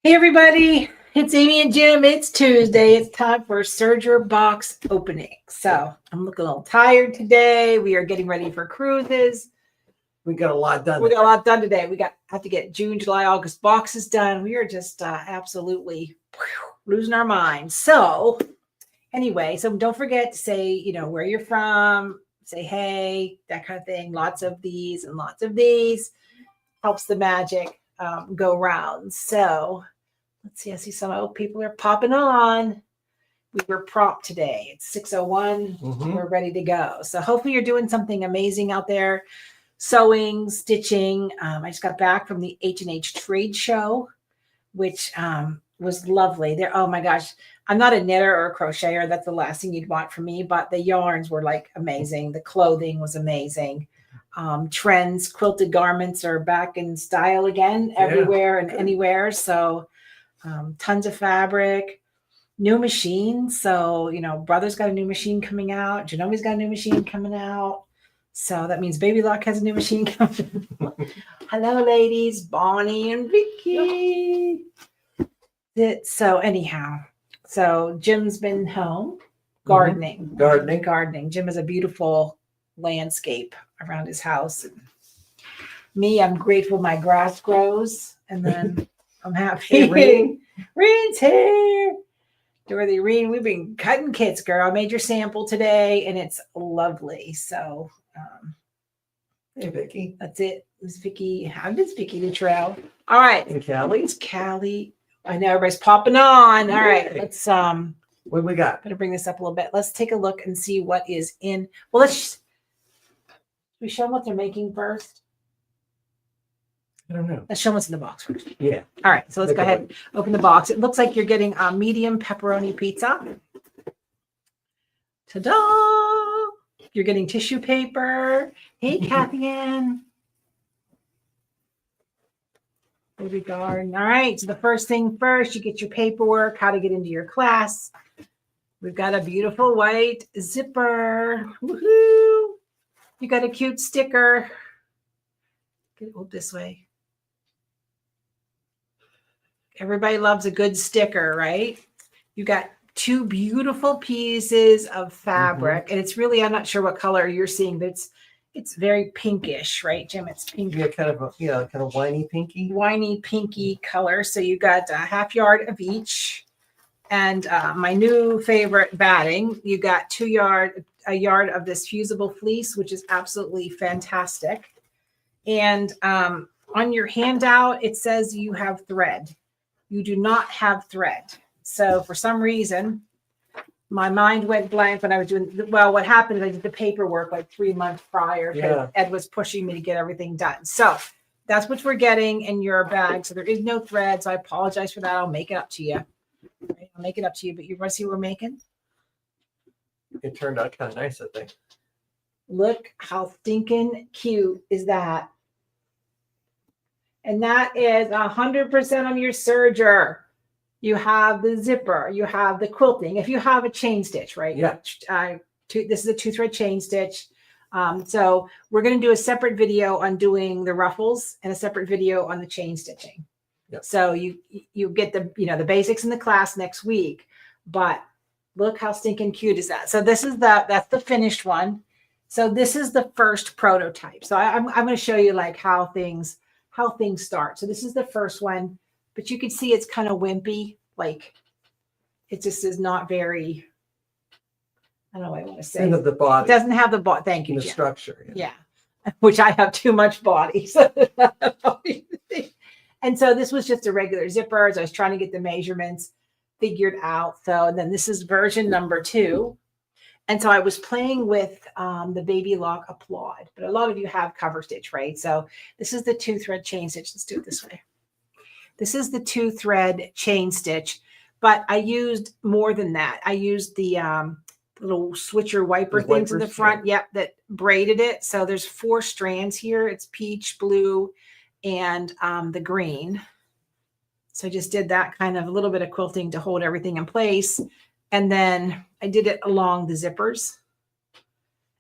Hey everybody, it's Amy and Jim. It's Tuesday. It's time for Serger Box Opening. So I'm looking a little tired today. We are getting ready for cruises. We got a lot done. We got a lot done today. Have to get June, July, August boxes done. We are just absolutely losing our minds. So anyway, so don't forget to say, where you're from, say hey, that kind of thing. Lots of these and lots of these helps the magic go round. So let's see. I see some people are popping on. We were prompt today. It's 6:01. We're ready to go. So hopefully you're doing something amazing out there. Sewing, stitching. I just got back from the H&H trade show, which was lovely. There. Oh my gosh. I'm not a knitter or a crocheter. That's the last thing you'd want from me. But the yarns were like amazing. The clothing was amazing. Trends, quilted garments are back in style again, everywhere and anywhere. So tons of fabric, new machines. So, Brother's got a new machine coming out. Genomi's got a new machine coming out. So that means Baby Lock has a new machine coming out. Hello, ladies. Bonnie and Vicky. So anyhow, so Jim's been home gardening. Gardening. Jim has a beautiful landscape around his house. Me, I'm grateful my grass grows. And then I'm happy. Hey, Reen's here. Dorothy, Reen, we've been cutting kits, girl. I made your sample today, and it's lovely. So, hey, Vicky. that's it. Miss Vicky. How did Vicky Luttrell? All right. And Callie. It's Callie. I know everybody's popping on. All right. Yay. Let's What we got? better bring this up a little bit. Let's take a look and see what is in. Well, should we show them what they're making first? I don't know. Let's show them what's in the box first. Yeah. All right, so let's go ahead and open the box. It looks like you're getting a medium pepperoni pizza. Ta-da! You're getting tissue paper. Hey, Kathy Ann. Baby garden. All right, so the first thing first, you get your paperwork, how to get into your class. We've got a beautiful white zipper. Woohoo! You got a cute sticker. Get it this way. Everybody loves a good sticker, right? You got two beautiful pieces of fabric, and it's really, I'm not sure what color you're seeing, but it's very pinkish, right, Jim? It's pink. Yeah, kind of whiny pinky. Whiny pinky color. So you got a half yard of each. And my new favorite batting, you got a yard of this fusible fleece, which is absolutely fantastic. And on your handout, it says you have thread. You do not have thread. So for some reason, my mind went blank when I was doing, what happened is I did the paperwork like 3 months prior. Yeah. Ed was pushing me to get everything done. So that's what we're getting in your bag. So there is no thread. So I apologize for that. I'll make it up to you. I'll make it up to you, but you want to see what we're making? It turned out kind of nice, I think. Look how stinking cute is that. And that is 100% on your serger. You have the zipper. You have the quilting. If you have a chain stitch, right? Yeah. This is a 2-thread chain stitch. So we're going to do a separate video on doing the ruffles and a separate video on the chain stitching. Yep. So you get the basics in the class next week. But look how stinking cute is that. So this is that's the finished one. So this is the first prototype. So I'm going to show you like how things start. So this is the first one, but you can see it's kind of wimpy. Like it just is not very, I don't know what I want to say. The body. It doesn't have the body. Thank you, The Jim. structure. Yeah. Which I have too much body. And so this was just a regular zipper. As I was trying to get the measurements figured out. So then this is version number 2. And so I was playing with the Baby Lock Applaud, but a lot of you have cover stitch, right? So this is the 2-thread chain stitch. Let's do it this way. This is the 2-thread chain stitch, but I used more than that. I used the little switcher wiper things in the front. Yep, that braided it. So there's 4 strands here. It's peach, blue, and the green. So I just did that kind of a little bit of quilting to hold everything in place. And then I did it along the zippers.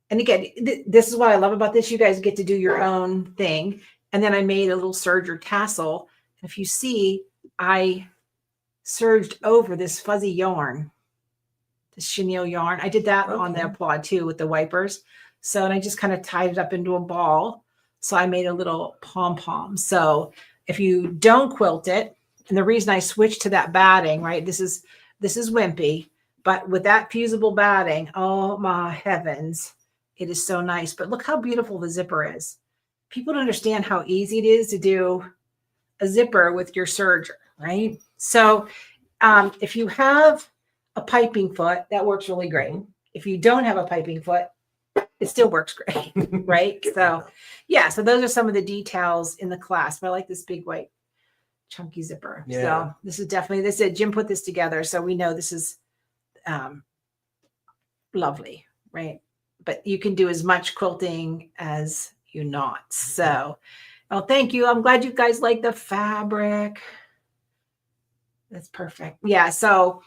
And again, this is what I love about this. You guys get to do your own thing. And then I made a little serger tassel. If you see, I serged over this fuzzy yarn, this chenille yarn. I did that on the applaud too with the wipers. So, and I just kind of tied it up into a ball. So I made a little pom-pom. So if you don't quilt it, and the reason I switched to that batting, right? This is wimpy, but with that fusible batting, oh my heavens, it is so nice. But look how beautiful the zipper is. People don't understand how easy it is to do a zipper with your serger, right? So if you have a piping foot, that works really great. If you don't have a piping foot, it still works great, right? So yeah, so those are some of the details in the clasp. I like this big white chunky zipper. Yeah. So this is definitely, Jim put this together, so we know this is lovely, right? But you can do as much quilting as you not. So, oh, thank you. I'm glad you guys like the fabric. That's perfect. Yeah. So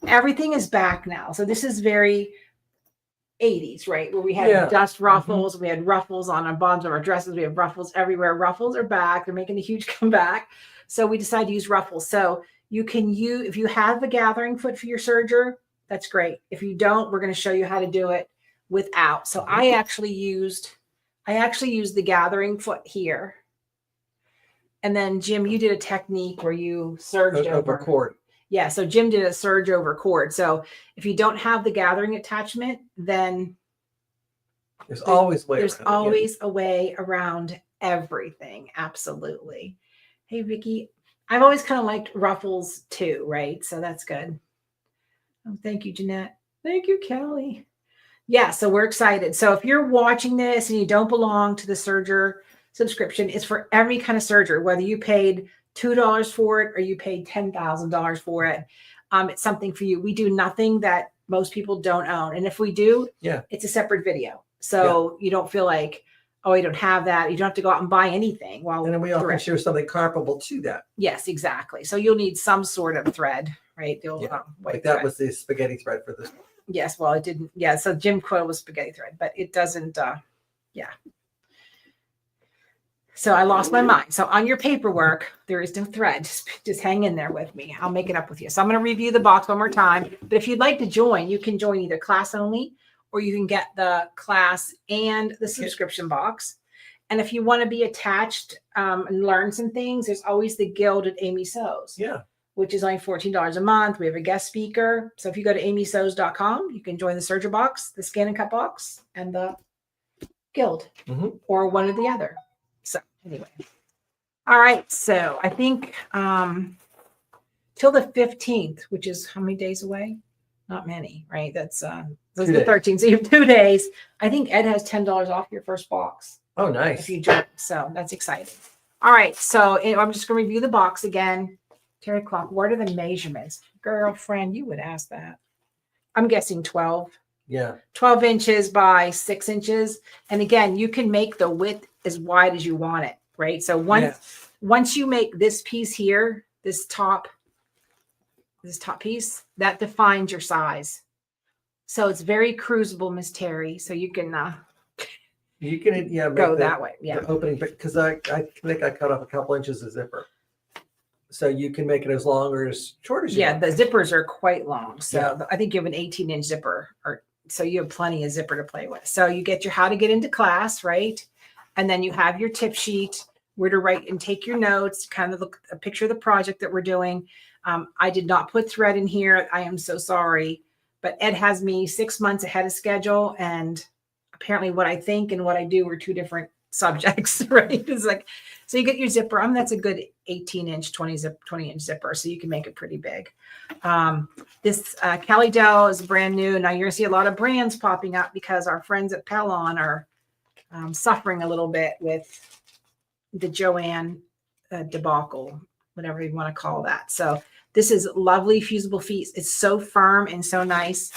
everything is back now. So this is very 80s, right? Where we had dust ruffles, we had ruffles on our bottoms of our dresses, we have ruffles everywhere. Ruffles are back. They're making a huge comeback. So we decided to use ruffles. So you can use, if you have a gathering foot for your serger, that's great. If you don't, we're going to show you how to do it without. So I actually used the gathering foot here. And then Jim, you did a technique where you serged over cord. Yeah, so Jim did a serge over cord. So if you don't have the gathering attachment, then there's always a way around everything. Absolutely. Hey, Vicky, I've always kind of liked ruffles too, right? So that's good. Oh, thank you, Jeanette. Thank you, Kelly. Yeah, so we're excited. So if you're watching this and you don't belong to the Serger subscription, it's for every kind of serger, whether you paid $2 for it or you paid $10,000 for it. It's something for you. We do nothing that most people don't own. And if we do, it's a separate video. So you don't feel like, oh, you don't have that. You don't have to go out and buy anything. Well, and then we often share something comparable to that. Yes, exactly. So you'll need some sort of thread, right? Like that was the spaghetti thread for this. Yes. Well, it didn't. Yeah. So Jim Quill was spaghetti thread, but it doesn't. Yeah. So I lost my mind. So on your paperwork, there is no thread. Just hang in there with me. I'll make it up with you. So I'm going to review the box one more time. But if you'd like to join, you can join either class only, or you can get the class and the subscription box. And if you want to be attached and learn some things, there's always the Guild at Amy Sews. Yeah. Which is only $14 a month. We have a guest speaker. So if you go to amysews.com, you can join the Serger box, the scan and cut box, and the Guild, or one or the other. So anyway, all right. So I think till the 15th, which is how many days away? Not many, right? That's the 13th. So you have 2 days. I think Ed has $10 off your first box. Oh, nice. If you join. So that's exciting. All right. So I'm just going to review the box again. Terry Clock, what are the measurements? Girlfriend, you would ask that. I'm guessing 12. Yeah. 12 inches by 6 inches. And again, you can make the width as wide as you want it, right? So once you make this piece here, this top piece, that defines your size. So it's very cruisable, Miss Terry. So you can go that way. Yeah. The opening, because I think I cut off a couple inches of zipper. So you can make it as long or as short as you want. The zippers are quite long. So I think you have an 18-inch zipper, so you have plenty of zipper to play with. So you get your how to get into class, right? And then you have your tip sheet where to write and take your notes, kind of look a picture of the project that we're doing. I did not put thread in here. I am so sorry, but Ed has me 6 months ahead of schedule. And apparently what I think and what I do are two different subjects, right? It's like, so you get your zipper. That's a good 18-inch, 20-inch zipper. So you can make it pretty big. This Cali Dell is brand new. Now you're going to see a lot of brands popping up because our friends at Pellon are suffering a little bit with the Joanne debacle, whatever you want to call that. So this is lovely fusible feet. It's so firm and so nice.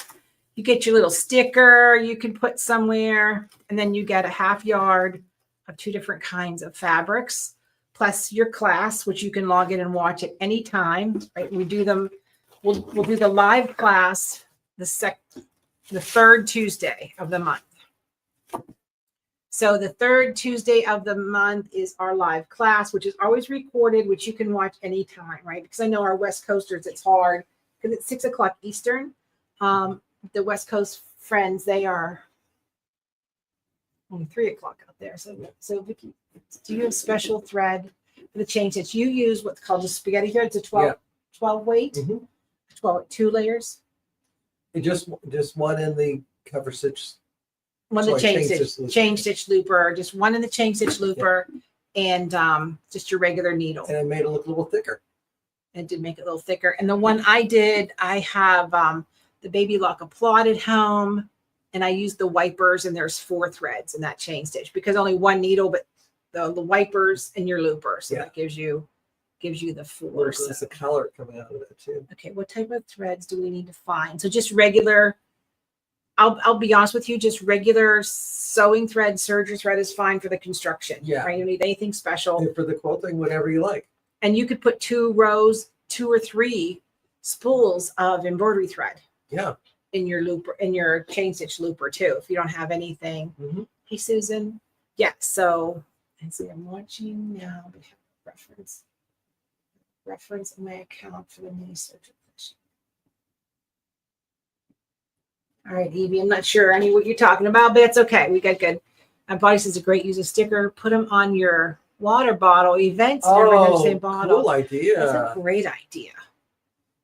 You get your little sticker you can put somewhere, and then you get a half yard of 2 different kinds of fabrics, plus your class, which you can log in and watch at any time, right? We do them. We'll do the live class the 3rd Tuesday of the month. So the third Tuesday of the month is our live class, which is always recorded, which you can watch anytime, right? Because I know our West Coasters, it's hard because it's 6 o'clock Eastern. The West Coast friends, they are only 3 o'clock out there. So Vicki, do you have special thread for the chain stitch? You use what's called a spaghetti thread. It's a 12 weight, 2 layers. It just one in the cover stitch. One in the chain stitch looper, just one in the chain stitch looper, and just your regular needle. And it made it look a little thicker. It did make it a little thicker. And the one I did, I have the Baby Lock Applaud at home, and I used the wipers, and there's 4 threads in that chain stitch because only one needle, but the wipers and your looper. So that gives you the 4. There's a color coming out of it too. Okay, what type of threads do we need to find? So just regular. I'll be honest with you, just regular sewing thread, serger thread is fine for the construction. Yeah. Right? You don't need anything special. And for the quilting, whatever you like. And you could put 2 rows, 2 or 3 spools of embroidery thread. Yeah. In your looper, in your chain stitch looper too, if you don't have anything. Hey, Susan. Yeah. So, and see, I'm watching now. We have a reference in my account for the mini serger. All right, Evie, I'm not sure I mean what you're talking about, but it's okay. We got good. My body says a great use of sticker. Put them on your water bottle events. Oh, the same bottle. Cool idea. That's a great idea.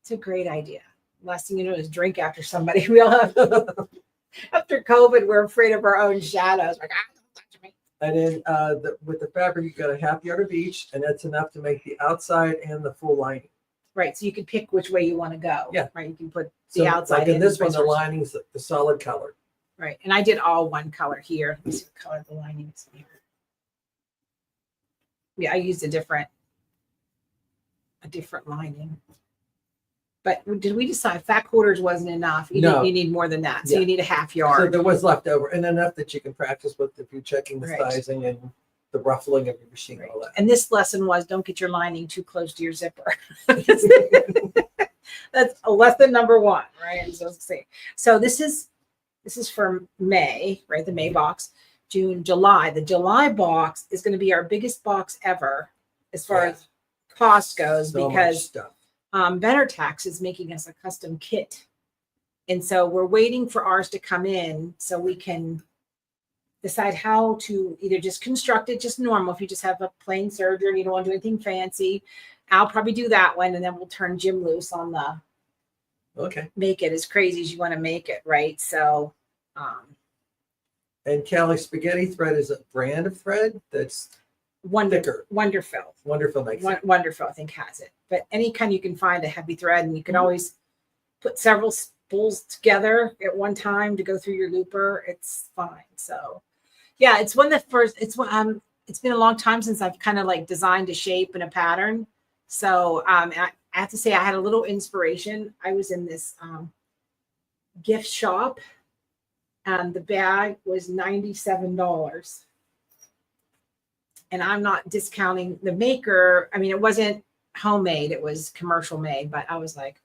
It's a great idea. Last thing you know is drink after somebody. We all have after COVID, we're afraid of our own shadows. Like, don't touch me. And then with the fabric, you got a half yard of each, and that's enough to make the outside and the full lining. Right. So you can pick which way you want to go. Yeah. Right. You can put the outside. Like in this one, the lining's the solid color. Right. And I did all one color here. Let me see what color the lining is here. Yeah, I used a different lining. But did we decide fat quarters wasn't enough? You need more than that. So you need a half yard. So there was left over, and enough that you can practice with if you're checking the Right. sizing and the ruffling of your machine and all that. And this lesson was don't get your lining too close to your zipper. That's a lesson number 1, right? So this is for May, right? The May box, June, July. The July box is going to be our biggest box ever as far as cost goes, So because much stuff. Better Tax is making us a custom kit. And so we're waiting for ours to come in so we can decide how to either just construct it just normal. If you just have a plain serger and you don't want to do anything fancy, I'll probably do that one. And then we'll turn Jim loose on the make it as crazy as you want to make it. Right. So, and Cali Spaghetti thread is a brand of thread that's thicker. Wonderful. Wonderful makes it. Wonderful, I think, has it. But any kind you can find a heavy thread, and you can always put several spools together at one time to go through your looper. It's fine. So, yeah, it's one that first. It's been a long time since I've kind of like designed a shape and a pattern. So, I have to say I had a little inspiration. I was in this gift shop, and the bag was $97. And I'm not discounting the maker. I mean, it wasn't homemade, it was commercial made, but I was like,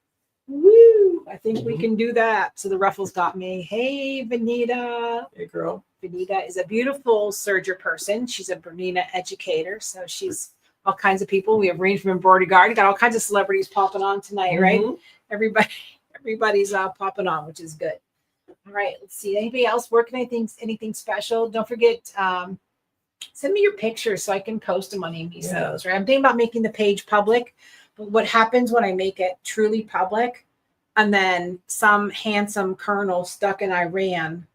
woo, I think we can do that. So the ruffles got me. Hey, Vanita. Hey, girl. Vanita is a beautiful serger person. She's a Bernina educator. So she's all kinds of people. We have Rain from Embroidery Garden. Got all kinds of celebrities popping on tonight, right? Everybody's popping on, which is good. All right, let's see. Anybody else working anything special? Don't forget, send me your pictures so I can post them on Amy Sews, right? I'm thinking about making the page public, but what happens when I make it truly public and then some handsome colonel stuck in Iran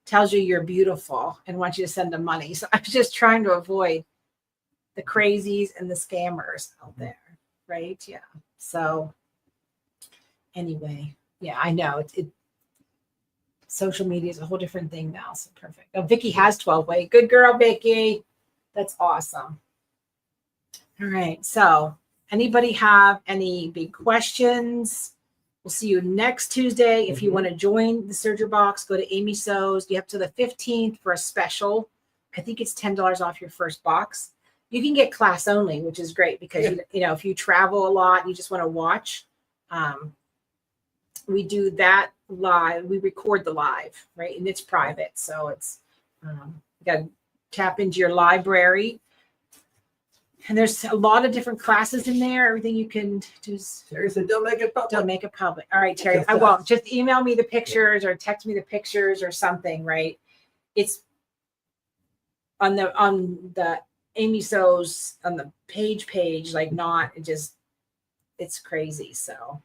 tells you you're beautiful and wants you to send them money. So I'm just trying to avoid the crazies and the scammers out there, right? Yeah. So anyway, yeah, I know it social media is a whole different thing now. So perfect. Oh, Vicky has 12 weight. Good girl, Vicky. That's awesome. All right. So anybody have any big questions? We'll see you next Tuesday. If you want to join the Serger Box, go to Amy Sews. You have to the 15th for a special. I think it's $10 off your first box. You can get class only, which is great because, you know, if you travel a lot, you just want to watch. We do that live. We record the live, right? And it's private. So it's, you got to tap into your library. And there's a lot of different classes in there. Everything you can do. Terry said, don't make it public. Don't make it public. All right, Terry, Just I us. won't. Just email me the pictures or text me the pictures or something, right? It's on the Amy So's on the page, like not just, it's crazy. So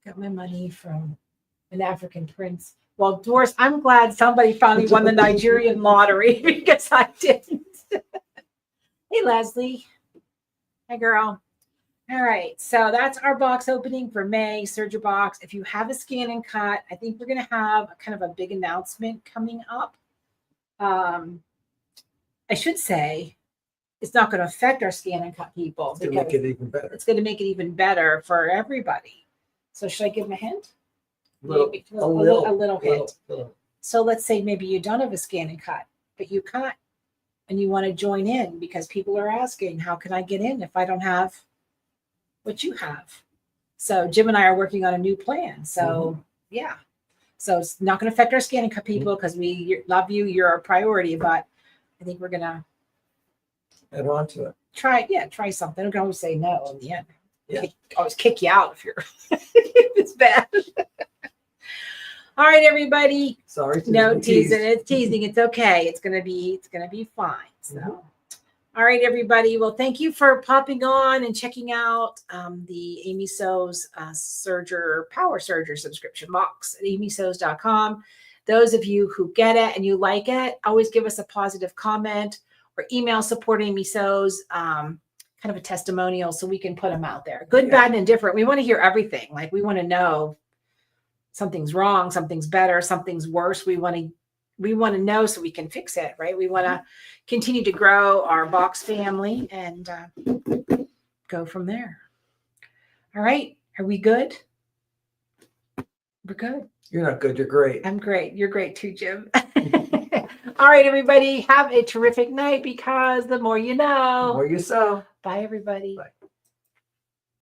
got my money from an African prince. Well, Doris, I'm glad somebody finally won the Nigerian lottery because I didn't. Hey, Leslie. Hi, girl. All right. So that's our box opening for May, Serger Box. If you have a scan and cut, I think we're going to have kind of a big announcement coming up. I should say it's not going to affect our scan and cut people. It's going to make it even better. It's going to make it even better for everybody. So should I give them a hint? A little hint. Little. So let's say maybe you don't have a scan and cut, but you cut and you want to join in because people are asking, how can I get in if I don't have what you have? So Jim and I are working on a new plan. So yeah. So it's not going to affect our scan and cut people because we love you. You're our priority, but I think we're going to add on to it. Try something. I can always say no in the end. Yeah. Always kick you out if you're if it's bad. All right, everybody. Sorry. No teasing. It's teasing. It's okay. It's gonna be fine. So, all right, everybody. Well, thank you for popping on and checking out the Amy So's Power Serger subscription box at amysos.com. Those of you who get it and you like it, always give us a positive comment or email support Amy So's kind of a testimonial so we can put them out there. Good, bad, and indifferent. We want to hear everything. Like we want to know something's wrong, something's better, something's worse. We want to know so we can fix it, right? We want to continue to grow our box family and go from there. All right. Are we good? We're good. You're not good. You're great. I'm great. You're great too, Jim. All right, everybody. Have a terrific night because the more you know. The more you sow. Bye, everybody. Bye.